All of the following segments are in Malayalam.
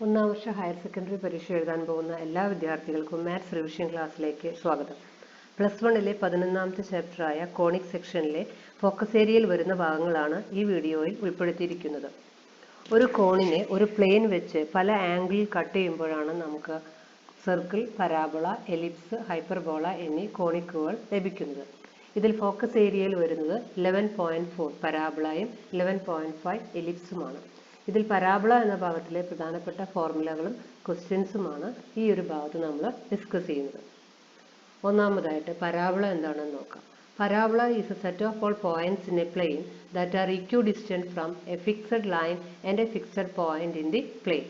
ഒന്നാം വർഷ ഹയർ സെക്കൻഡറി പരീക്ഷ എഴുതാൻ പോകുന്ന എല്ലാ വിദ്യാർത്ഥികൾക്കും മാത്സ് റിവിഷൻ ക്ലാസ്സിലേക്ക് സ്വാഗതം. പ്ലസ് വണ്ണിലെ 11ാമത്തെ ചാപ്റ്ററായ കോണിക് സെക്ഷനിലെ ഫോക്കസ് ഏരിയയിൽ വരുന്ന ഭാഗങ്ങളാണ് ഈ വീഡിയോയിൽ ഉൾപ്പെടുത്തിയിരിക്കുന്നത്. ഒരു കോണിനെ ഒരു പ്ലെയിൻ വെച്ച് പല ആംഗിളിൽ കട്ട് ചെയ്യുമ്പോഴാണ് നമുക്ക് സർക്കിൾ, പരാബോള, എലിപ്സ്, ഹൈപ്പർബോള എന്നീ കോണിക്കുകൾ ലഭിക്കുന്നത്. ഇതിൽ ഫോക്കസ് ഏരിയയിൽ വരുന്നത് 11.4 പരാബോളയും 11.5 എലിപ്സുമാണ്. ഇതിൽ പരാബോള എന്ന ഭാഗത്തിലെ പ്രധാനപ്പെട്ട ഫോർമുലകളും ക്വസ്റ്റ്യൻസുമാണ് ഈ ഒരു ഭാഗത്ത് നമ്മൾ ഡിസ്കസ് ചെയ്യുന്നത്. ഒന്നാമതായിട്ട് പരാബോള എന്താണെന്ന് നോക്കാം. Parabola is a set of all points in a plane that are equidistant from a fixed line and a fixed point in the plane.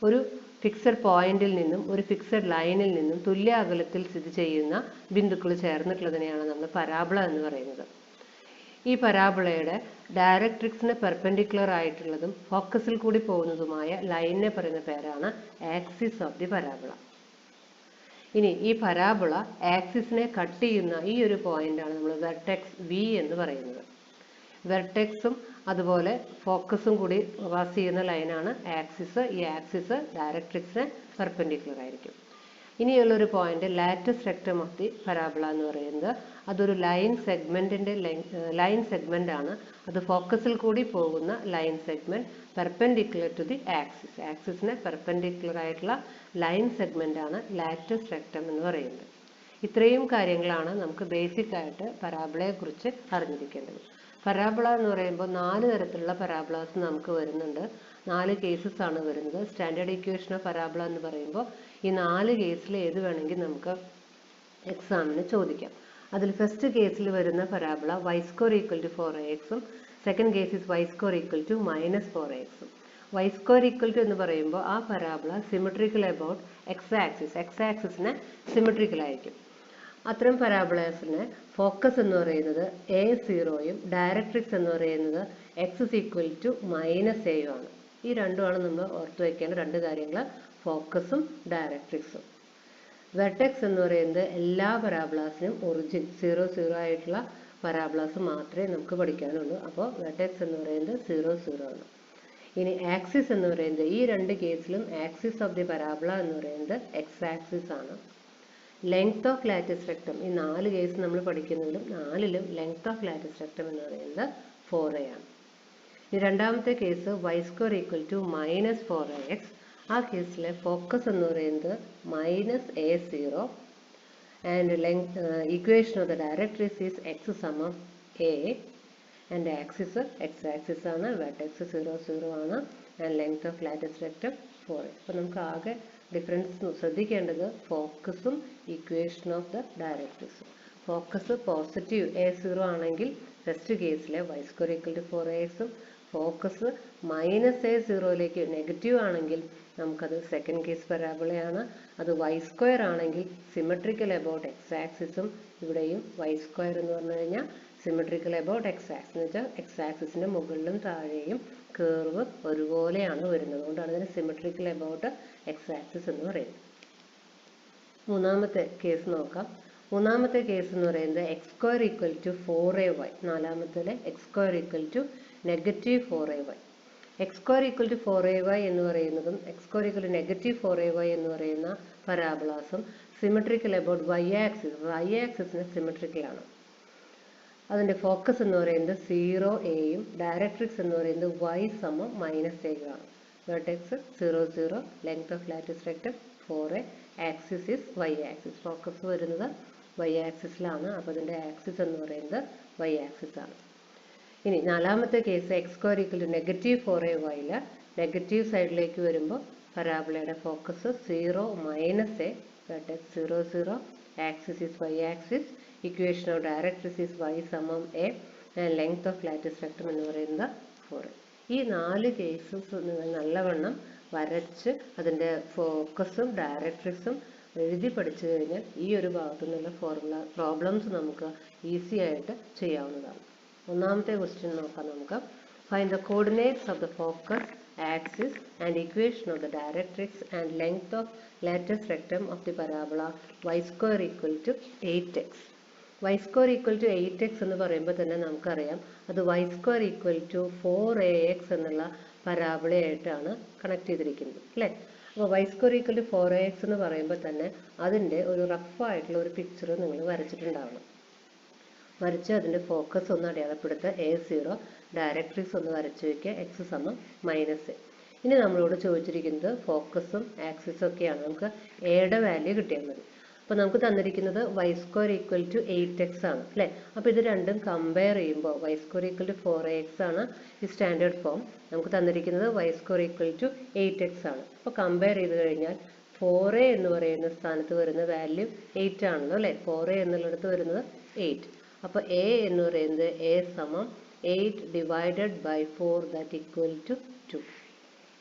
ഒരു ഫിക്സഡ് പോയിന്റിൽ നിന്നും ഒരു ഫിക്സഡ് ലൈനിൽ നിന്നും തുല്യ അകലത്തിൽ സ്ഥിതി ചെയ്യുന്ന ബിന്ദുക്കൾ ചേർന്നിട്ടുള്ളതിനെയാണ് നമ്മൾ പരാബോള എന്ന് പറയുന്നത്. ഈ പരാബോളയുടെ ഡയറക്ട്രിക്സിന് പെർപെൻഡിക്കുലർ ആയിട്ടുള്ളതും ഫോക്കസിൽ കൂടി പോകുന്നതുമായ ലൈനിനെ പറയുന്ന പേരാണ് ആക്സിസ് ഓഫ് ദി പരാബോള. ഇനി ഈ പരാബോള ആക്സിസിനെ കട്ട് ചെയ്യുന്ന ഈ ഒരു പോയിന്റാണ് നമ്മൾ വെർട്ടെക്സ് വി എന്ന് പറയുന്നത്. വെർട്ടെക്സും അതുപോലെ ഫോക്കസും കൂടി പാസ് ചെയ്യുന്ന ലൈനാണ് ആക്സിസ്. ഈ ആക്സിസ് ഡയറക്ട്രിക്സിന് പെർപെൻഡിക്കുലർ ആയിരിക്കും. ഇനിയുള്ളൊരു point latus rectum of the parabola എന്ന് പറയുന്നത് അതൊരു ലൈൻ സെഗ്മെന്റ് ആണ്. അത് ഫോക്കസിൽ കൂടി പോകുന്ന line segment perpendicular to the axis. ആക്സിസിന് പെർപെൻഡിക്കുലർ ആയിട്ടുള്ള ലൈൻ സെഗ്മെന്റ് ആണ് ലാറ്റസ് റെക്ടം എന്ന് പറയുന്നത്. ഇത്രയും കാര്യങ്ങളാണ് നമുക്ക് ബേസിക് ആയിട്ട് പരാബോളയെ കുറിച്ച് അറിഞ്ഞിരിക്കേണ്ടത്. പരാബോള എന്ന് പറയുമ്പോൾ 4 തരത്തിലുള്ള പരാബോളാസ് നമുക്ക് വരുന്നുണ്ട്. 4 കേസസ് ആണ് വരുന്നത്. സ്റ്റാൻഡേർഡ് ഇക്വേഷൻ ഓഫ് പരാബോള എന്ന് പറയുമ്പോൾ ഈ 4 കേസിൽ ഏത് വേണമെങ്കിൽ നമുക്ക് എക്സാമിന് ചോദിക്കാം. അതിൽ ഫസ്റ്റ് കേസിൽ വരുന്ന parabola y square equal to 4ax second case is y square equal to -4ax. y square equal to എന്ന് പറയുമ്പോൾ ആ പരാബോള സിമെട്രിക്കൽ അബൌട്ട് എക്സ് ആക്സിസിന് സിമെട്രിക്കൽ ആയിരിക്കും. അത്തരം പരാബോളാസിന് ഫോക്കസ് എന്ന് പറയുന്നത് a0യും ഡയറക്ട്രിക്സ് എന്ന് പറയുന്നത് x ഈക്വൽ ടു -a ആണ്. ഈ രണ്ടുമാണ് നമ്മൾ ഓർത്തു വയ്ക്കേണ്ട രണ്ട് കാര്യങ്ങൾ, ഫോക്കസും ഡയറക്ട്രിക്സും. വെർട്ടെക്സ് എന്ന് പറയുന്നത് എല്ലാ പരാബോളാസിനും ഒറിജിൻ 0 ആയിട്ടുള്ള പരാബോളാസ് മാത്രമേ നമുക്ക് പഠിക്കാനുള്ളൂ. അപ്പോൾ വെർട്ടെക്സ് എന്ന് പറയുന്നത് 0 ആണ്. ഇനി ആക്സിസ് എന്ന് പറയുന്നത് ഈ രണ്ട് കേസിലും ആക്സിസ് ഓഫ് ദി പരാബോള എന്ന് പറയുന്നത് എക്സ് ആക്സിസ് ആണ്. ലെങ്ത് ഓഫ് ലാറ്റിസ് റെക്ടം ഈ 4 കേസ് നമ്മൾ പഠിക്കുന്നതിലും 4ലും ലെങ്ത് ഓഫ് ലാറ്റിസ് റെക്ടം എന്ന് പറയുന്നത് 4a ആണ്. ഇനി രണ്ടാമത്തെ case y square equal to -4ax. ആ കേസിലെ ഫോക്കസ് എന്ന് പറയുന്നത് -a0 and length equation of the directrix is x സമം a and axis X axis ആണ്. വെർട്ടെക്സ് 0 ആണ് and length of latus rectum 4a. അപ്പോൾ നമുക്ക് ആകെ ഡിഫറൻസ് ശ്രദ്ധിക്കേണ്ടത് ഫോക്കസും ഇക്വേഷൻ ഓഫ് ദ ഡയറക്ട്രിക്സും. ഫോക്കസ് പോസിറ്റീവ് a0 ആണെങ്കിൽ ഫസ്റ്റ് കേസിലെ y square equal to 4ax, focus -a0യിലേക്ക് നെഗറ്റീവ് ആണെങ്കിൽ നമുക്കത് സെക്കൻഡ് കേസ് പരാബോളയാണ്. അത് y സ്ക്വയർ ആണെങ്കിൽ സിമെട്രിക്കൽ അബൌട്ട് എക്സ് ആക്സിസും ഇവിടെയും y സ്ക്വയർ എന്ന് പറഞ്ഞു കഴിഞ്ഞാൽ സിമെട്രിക്കൽ അബൌട്ട് എക്സ് ആക്സിസ് എന്ന് വെച്ചാൽ എക്സ് ആക്സിസിന്റെ മുകളിലും താഴെയും കേർവ് ഒരുപോലെയാണ് വരുന്നത്. അതുകൊണ്ടാണ് ഇതിന് സിമെട്രിക്കൽ അബൌട്ട് എക്സ് ആക്സിസ് എന്ന് പറയുന്നത്. മൂന്നാമത്തെ കേസ് നോക്കാം. മൂന്നാമത്തെ കേസ് എന്ന് പറയുന്നത് x square equal to 4ay. നാലാമത്തിലെ x square equal to -4ay. X square equal to 4ay എന്ന് പറയുന്നതും X square equal to -4ay എന്ന് പറയുന്ന പരാബോളാസും സിമെട്രിക്കൽ അബൌട്ട് y ആക്സിസിന് സിമെട്രിക്കൽ ആണ്. അതിന്റെ ഫോക്കസ് എന്ന് പറയുന്നത് 0aയും ഡയറക്ട്രിക്സ് എന്ന് പറയുന്നത് y സമം -a ആണ്. Vertex 0 length of latus rectum 4a, axis is y axis. Focus വരുന്നത് y ആക്സിസിലാണ്. അപ്പോൾ അതിന്റെ ആക്സിസ് എന്ന് പറയുന്നത് y ആക്സിസ് ആണ്. ഇനി നാലാമത്തെ case x square equal to -4ay negative സൈഡിലേക്ക് വരുമ്പോൾ പരാബോളയുടെ focus 0 -a, vertex 0 axis is y axis, equation of directrix is y സമം a and length of latus rectum എന്ന് പറയുന്നത് 4. ഈ 4 കേസസ് നിങ്ങൾ നല്ലവണ്ണം വരച്ച് അതിൻ്റെ ഫോക്കസും ഡയറക്ട്രിക്സും എഴുതി പഠിച്ചു കഴിഞ്ഞാൽ ഈ ഒരു ഭാഗത്തു നിന്നുള്ള പ്രോബ്ലംസ് നമുക്ക് ഈസി ആയിട്ട് ചെയ്യാവുന്നതാണ്. ഒന്നാമത്തെ ക്വസ്റ്റ്യൻ നോക്കാം നമുക്ക്. Find the coordinates of the focus, axis and equation of the directrix and length of latus rectum of the parabola y square equal to 8x. Y square equal to 8x എന്ന് പറയുമ്പോൾ തന്നെ നമുക്കറിയാം അത് Y square equal to 4ax എന്നുള്ള പരാബോളയായിട്ടാണ് കണക്ട് ചെയ്തിരിക്കുന്നത് അല്ലേ. അപ്പോൾ Y square equal to 4ax എന്ന് പറയുമ്പോൾ തന്നെ അതിൻ്റെ ഒരു റഫായിട്ടുള്ള ഒരു പിക്ചർ നിങ്ങൾ വരച്ചിട്ടുണ്ടാവണം. വരച്ച് അതിൻ്റെ ഫോക്കസ് ഒന്ന് അടയാളപ്പെടുത്തുക. A0 ഡയറക്ട്രിക്സ് ഒന്ന് വരച്ച് വയ്ക്കുക. x സമം -a. ഇനി നമ്മളോട് ചോദിച്ചിരിക്കുന്നത് ഫോക്കസും ആക്സിസും ഒക്കെയാണ്. നമുക്ക് എയുടെ വാല്യൂ കിട്ടിയാൽ മതി. അപ്പോൾ നമുക്ക് തന്നിരിക്കുന്നത് Y square equal to 8x ആണ് അല്ലേ. അപ്പോൾ ഇത് രണ്ടും കമ്പയർ ചെയ്യുമ്പോൾ Y square equal to 4ax ആണ് ഈ സ്റ്റാൻഡേർഡ് ഫോം. നമുക്ക് തന്നിരിക്കുന്നത് Y square equal to 8x ആണ്. അപ്പോൾ കമ്പയർ ചെയ്ത് കഴിഞ്ഞാൽ 4a എന്ന് പറയുന്ന സ്ഥാനത്ത് വരുന്ന വാല്യൂ 8 ആണല്ലോ അല്ലേ. 4a എന്നുള്ളിടത്ത് വരുന്നത് 8. അപ്പോൾ a എന്ന് പറയുന്നത് a സമം 8 divided by 4 that equal to 2.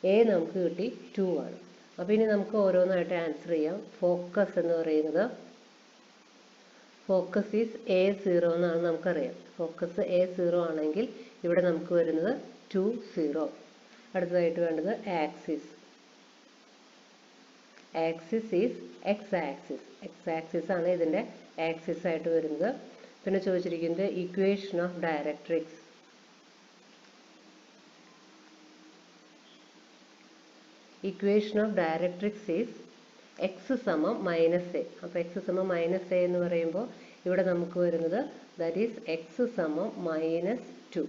a നമുക്ക് കിട്ടി 2 ആണ്. അപ്പോൾ ഇനി നമുക്ക് ഓരോന്നായിട്ട് ആൻസർ ചെയ്യാം. ഫോക്കസ് എന്ന് പറയുന്നത് ഫോക്കസ് ഈസ് A0 എന്നാണ് നമുക്കറിയാം. ഫോക്കസ് A0 ആണെങ്കിൽ ഇവിടെ നമുക്ക് വരുന്നത് 2 0. അടുത്തതായിട്ട് വേണ്ടത് axis. Axis is x axis. x axis ആണ് ഇതിൻ്റെ ആക്സിസ് ആയിട്ട് വരുന്നത്. പിന്നെ ചോദിച്ചിരിക്കുന്നത് equation of directrix. Equation of directrix is x സമം -a. അപ്പോൾ x സമം -a എന്ന് പറയുമ്പോൾ ഇവിടെ നമുക്ക് വരുന്നത് ദാറ്റ് ഈസ് x സമം -2.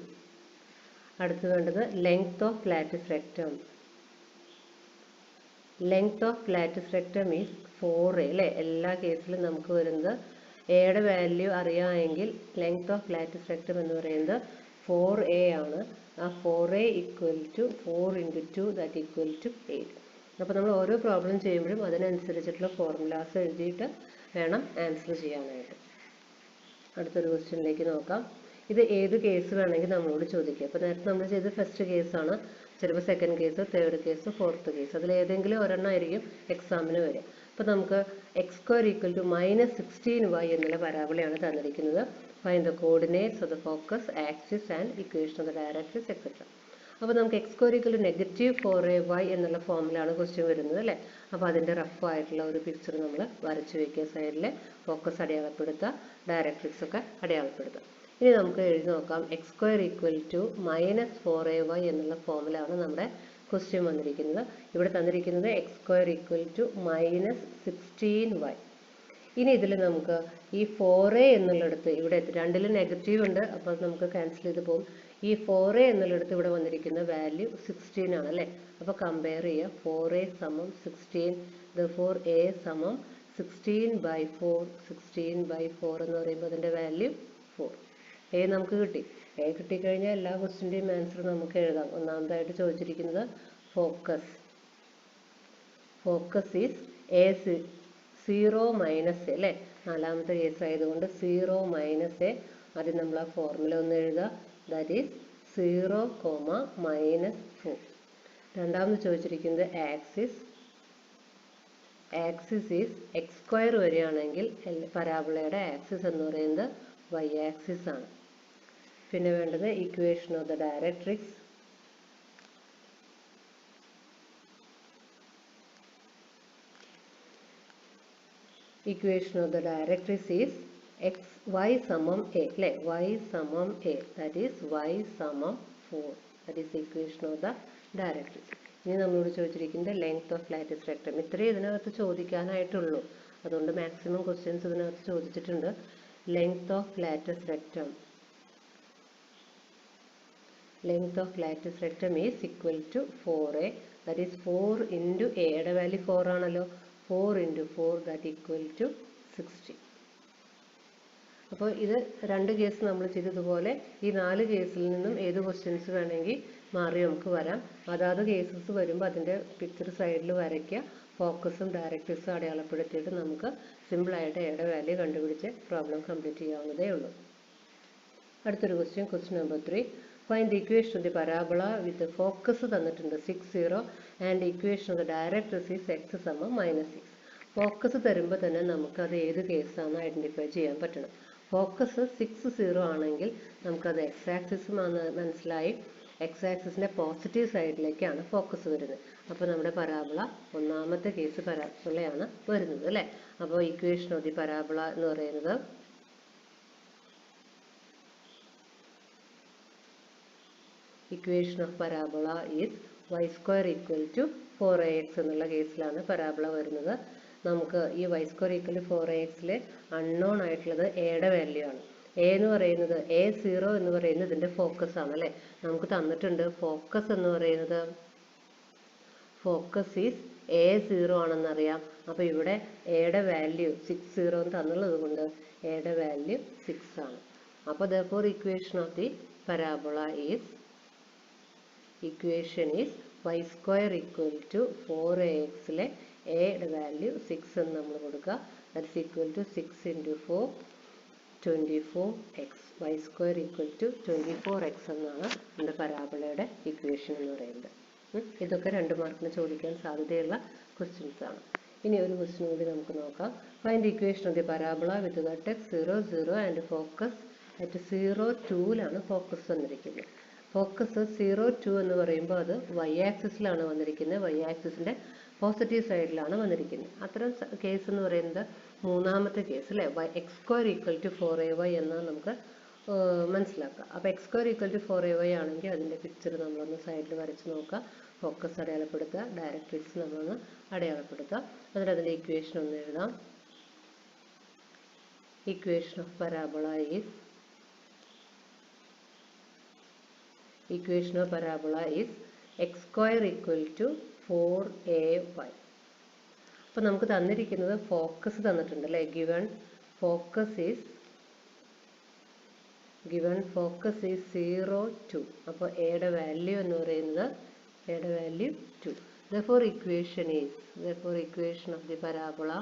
അടുത്ത് വേണ്ടത് length of latus rectum. Length of latus rectum is 4a അല്ലേ. എല്ലാ കേസിലും നമുക്ക് വരുന്നത് എയുടെ വാല്യൂ അറിയാമെങ്കിൽ ലെങ്ത് ഓഫ് ലാറ്റിസ് റെക്റ്റം എന്ന് പറയുന്നത് 4a ആണ്. ആ 4a equal to 4 × 2 that equal to 8. അപ്പോൾ നമ്മൾ ഓരോ പ്രോബ്ലം ചെയ്യുമ്പോഴും അതിനനുസരിച്ചിട്ടുള്ള ഫോർമുലാസ് എഴുതിയിട്ട് വേണം ആൻസർ ചെയ്യാനായിട്ട്. അടുത്തൊരു ക്വസ്റ്റ്യനിലേക്ക് നോക്കാം. ഇത് ഏത് കേസ് വേണമെങ്കിൽ നമ്മളോട് ചോദിക്കുക. അപ്പോൾ നേരത്തെ നമ്മൾ ചെയ്ത് ഫസ്റ്റ് കേസാണ്. ചിലപ്പോൾ second case, third case, fourth case അതിലേതെങ്കിലും ഒരെണ്ണം ആയിരിക്കും എക്സാമിന് വരിക. അപ്പോൾ നമുക്ക് x² ഈക്വൽ ടു -16y എന്നുള്ള പരാബോളയാണ് തന്നിരിക്കുന്നത്. Find the coordinates of the focus, axis and equation of the directrix etcetera. അപ്പോൾ നമുക്ക് x² ഈക്വൽ ടു -4ay എന്നുള്ള ഫോമിലാണ് ക്വസ്റ്റ്യൻ വരുന്നത് അല്ലേ. അപ്പോൾ അതിൻ്റെ റഫ് ആയിട്ടുള്ള ഒരു പിക്ചർ നമ്മൾ വരച്ച് വയ്ക്കുക. സൈഡിൽ ഫോക്കസ് അടയാളപ്പെടുത്തുക, ഡയറക്ട്രിക്സ് ഒക്കെ അടയാളപ്പെടുത്തുക. ഇനി നമുക്ക് എഴുതി നോക്കാം. x² ഈക്വൽ ടു -4ay എന്നുള്ള ഫോമിലാണ് നമ്മുടെ ക്വസ്റ്റ്യൻ വന്നിരിക്കുന്നത്. ഇവിടെ തന്നിരിക്കുന്നത് x² ഈക്വൽ ടു -16y. ഇനി ഇതിൽ നമുക്ക് ഈ 4a എന്നുള്ളിടത്ത് ഇവിടെ രണ്ടിലും നെഗറ്റീവ് ഉണ്ട്. അപ്പോൾ നമുക്ക് ക്യാൻസൽ ചെയ്ത് പോകും. ഈ 4a എന്നുള്ളിടത്ത് ഇവിടെ വന്നിരിക്കുന്ന വാല്യൂ 16 ആണ് അല്ലേ. അപ്പോൾ കമ്പയർ ചെയ്യുക. 4a സമം 16. therefore a സമം 16/4. 16/4 എന്ന് പറയുമ്പോൾ അതിൻ്റെ വാല്യൂ 4. a നമുക്ക് കിട്ടി. a കിട്ടിക്കഴിഞ്ഞാൽ എല്ലാ ക്വസ്റ്റിൻ്റെയും ആൻസർ നമുക്ക് എഴുതാം. ഒന്നാമതായിട്ട് ചോദിച്ചിരിക്കുന്നത് focus. Focus is A0 - a അല്ലേ. നാലാമത്തെ കേസ് ആയതുകൊണ്ട് 0 - a. ആദ്യം നമ്മൾ ആ ഫോർമുല ഒന്ന് എഴുതുക. That is 0, -4. രണ്ടാമത് ചോദിച്ചിരിക്കുന്നത് ആക്സിസ്. ആക്സിസ് ഈസ് x² വരികയാണെങ്കിൽ പരാബോളയുടെ ആക്സിസ് എന്ന് പറയുന്നത് y ആക്സിസ് ആണ്. പിന്നെ വേണ്ടത് equation of the directrix. Equation of the directrix is y സമം a അല്ലേ. y സമം a that is y സമം 4. that is the equation of the directrix. ഇനി നമ്മളോട് ചോദിച്ചിരിക്കുന്നത് ലെങ്ത് ഓഫ് ലാറ്റിസ് റെക്റ്റം. ഇത്രയും ഇതിനകത്ത് ചോദിക്കാനായിട്ടുള്ളൂ. അതുകൊണ്ട് മാക്സിമം ക്വസ്റ്റ്യൻസ് ഇതിനകത്ത് ചോദിച്ചിട്ടുണ്ട്. Length of latus rectum. Length of latus rectum is equal to 4a. that is 4 × a. യുടെ വാല്യൂ 4 ആണല്ലോ. 4 × 4 that equal to 60. അപ്പോൾ ഇത് രണ്ട് കേസ് നമ്മൾ ചെയ്തതുപോലെ ഈ 4 കേസിൽ നിന്നും ഏത് ക്വസ്റ്റ്യൻസ് വേണമെങ്കിൽ മാറി നമുക്ക് വരാം. അതാത് കേസസ് വരുമ്പോൾ അതിൻ്റെ പിക്ചർ സൈഡിൽ വരയ്ക്കുക. ഫോക്കസും ഡയറക്ട്രിക്സും അടയാളപ്പെടുത്തിയിട്ട് നമുക്ക് സിമ്പിളായിട്ട് എയുടെ വാല്യൂ കണ്ടുപിടിച്ച് പ്രോബ്ലം കംപ്ലീറ്റ് ചെയ്യാവുന്നതേ ഉള്ളൂ. അടുത്തൊരു question number 3. Find the equation of the parabola with focus തന്നിട്ടുണ്ട് 6 0 and equation of the directrix is x സമം -6. ഫോക്കസ് തരുമ്പോൾ തന്നെ നമുക്ക് അത് ഏത് കേസാണ് ഐഡൻറ്റിഫൈ ചെയ്യാൻ പറ്റണം. ഫോക്കസ് 6 0 ആണെങ്കിൽ നമുക്കത് x ആക്സിസ് മനസ്സിലായി. x ആക്സിസിൻ്റെ പോസിറ്റീവ് സൈഡിലേക്കാണ് ഫോക്കസ് വരുന്നത്. അപ്പോൾ നമ്മുടെ പരാബോള ഒന്നാമത്തെ കേസ് പരാബോളയാണ് വരുന്നത് അല്ലേ. അപ്പോൾ ഇക്വേഷൻ ഓഫ് ദി പരാബോള എന്ന് പറയുന്നത് equation of parabola is y square equal to 4ax എന്നുള്ള കേസിലാണ് പരാബോള വരുന്നത്. നമുക്ക് ഈ y സ്ക്വയർ ഈക്വൽ ടു 4axലെ അൺനോൺ ആയിട്ടുള്ളത് എയുടെ വാല്യൂ ആണ്. എ എന്ന് പറയുന്നത് A0 എന്ന് പറയുന്നത് ഇതിന്റെ ഫോക്കസ് ആണ് അല്ലേ. നമുക്ക് തന്നിട്ടുണ്ട് ഫോക്കസ് എന്ന് പറയുന്നത് ഫോക്കസ് ഈസ് A0 ആണെന്നറിയാം. അപ്പോൾ ഇവിടെ എയുടെ വാല്യൂ 60 എന്ന് തന്നുള്ളത് കൊണ്ട് എയുടെ വാല്യൂ 6 ആണ്. അപ്പോൾ therefore equation of the parabola is y square equal to 4ax ലെ എയുടെ വാല്യൂ 6 എന്ന് നമ്മൾ കൊടുക്കുക. That's equal to 6 into 4 24x. y square equal to 24x എന്നാണ് നമ്മുടെ പരാബോളയുടെ ഇക്വേഷൻ എന്ന് പറയുന്നത്. ഇതൊക്കെ 2 മാർക്കിന് ചോദിക്കാൻ സാധ്യതയുള്ള ക്വസ്റ്റ്യൻസ് ആണ്. ഇനി ഒരു ക്വസ്റ്റ്യൻ കൂടി നമുക്ക് നോക്കാം. Find the equation of the parabola with vertex 0 0 and focus at 0 2ലാണ് ഫോക്കസ് വന്നിരിക്കുന്നത്. ഫോക്കസ് 0 2 എന്ന് പറയുമ്പോൾ അത് y ആക്സിസിലാണ് വന്നിരിക്കുന്നത്. y ആക്സിസിന്റെ പോസിറ്റീവ് സൈഡിലാണ് വന്നിരിക്കുന്നത്. അത്തരം കേസ് എന്ന് പറയുന്നത് മൂന്നാമത്തെ കേസ് അല്ലേ. x square equal to 4ay എന്നാണ് നമുക്ക് മനസ്സിലാക്കുക. അപ്പോൾ x square equal to 4ay ആണെങ്കിൽ അതിൻ്റെ പിക്ചർ നമ്മളൊന്ന് സൈഡിൽ വരച്ച് നോക്കുക. ഫോക്കസ് അടയാളപ്പെടുത്തുക, ഡയറക്ട്രിക്സ് നമ്മളൊന്ന് അടയാളപ്പെടുത്തുക. എന്നിട്ട് അതിൻ്റെ ഇക്വേഷൻ ഒന്ന് എഴുതാം. Equation of parabola is x square equal to 4ay. അപ്പോൾ നമുക്ക് തന്നിരിക്കുന്നത് ഫോക്കസ് തന്നിട്ടുണ്ട് അല്ലേ. Given focus is 0 2. അപ്പോൾ എയുടെ വാല്യൂ എന്ന് പറയുന്നത് എയുടെ value 2. therefore equation of the parabola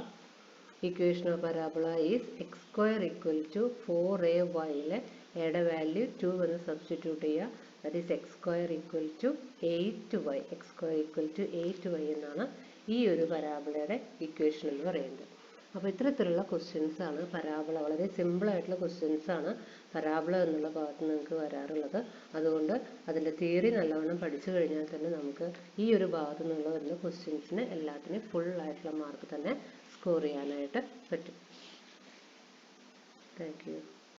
is x square equal to 4ay ലെ എയുടെ വാല്യൂ 2 എന്ന് സബ്സ്റ്റിറ്റ്യൂട്ട് ചെയ്യുക. that is x square equal to 8y. എന്നാണ് ഈ ഒരു പരാബോളയുടെ ഇക്വേഷൻ എന്ന് പറയുന്നത്. അപ്പോൾ ഇത്തരത്തിലുള്ള ക്വസ്റ്റ്യൻസ് ആണ് പരാബോള. വളരെ സിമ്പിൾ ആയിട്ടുള്ള ക്വസ്റ്റ്യൻസ് ആണ് പരാബോള എന്നുള്ള ഭാഗത്ത് നിങ്ങൾക്ക് വരാറുള്ളത്. അതുകൊണ്ട് അതിൻ്റെ തിയറി നല്ലവണ്ണം പഠിച്ചു കഴിഞ്ഞാൽ തന്നെ നമുക്ക് ഈ ഒരു ഭാഗത്തു നിന്നുള്ള വരുന്ന ക്വസ്റ്റ്യൻസിന് എല്ലാത്തിനും ഫുൾ ആയിട്ടുള്ള മാർക്ക് തന്നെ സ്കോർ ചെയ്യാനായിട്ട് പറ്റും. Thank you.